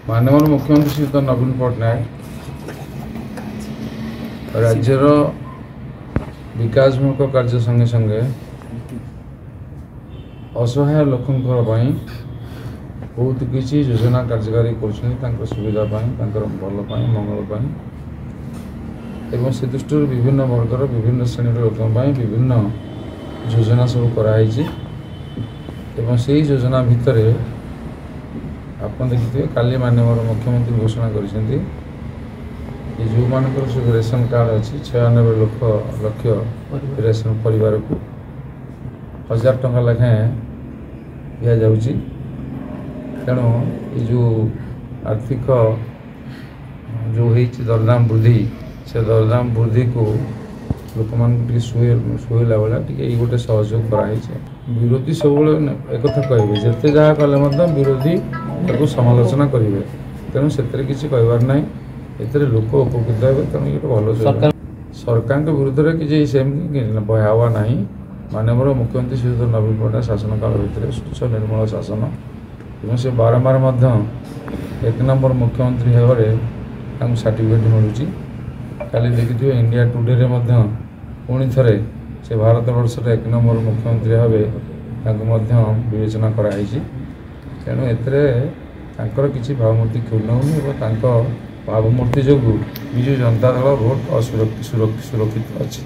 माननीय मुख्यमंत्री श्री नवीन पट्टनायक राज्यर विकासमूलक कार्य संगे संगे असहाय लोकों बहुत किसी योजना कार्यकारी कर सुविधा भल मंगल एवं से दृष्टि विभिन्न वर्गर विभिन्न श्रेणी लोक विभिन्न योजना सब कराई से योजना भितर आप देखिए काली माननीय मुख्यमंत्री घोषणा कर जो मानकर सब रेशन कार्ड अच्छी 96 लक्ष रेशन परिवार को 1000 टंका लेखाएं दि जाऊँगी तेणु ये जो आर्थिक जो होती दरदाम वृद्धि से दरदाम वृद्धि को लोक मान शुला भाया टे गोटे सहयोग कराई विरोधी सब एक कहे जिते जहाँ कले विरोधी समालोचना करेंगे तेणु से किसी कहबार ना ये लोक उपकृत हे तेणु ये भल सरकार के विरुद्ध में किसी सेमती बहावा ना माननीय मुख्यमंत्री श्री नवीन पट्टनायक शासन काल भितर स्वच्छ निर्मल शासन एवं से बारंबार 1 नंबर मुख्यमंत्री होकर सर्टिफिकेट मिलूँ काली देखिए इंडिया टुडे रे पुणी थे से भारत वर्ष 1 नंबर मुख्यमंत्री भाव विवेचना कराई तेणु एतर किसी भावमूर्ति क्षुण्ण होनी भावमूर्ति जो विजु जनता दल भोट सुरक्षित अच्छी।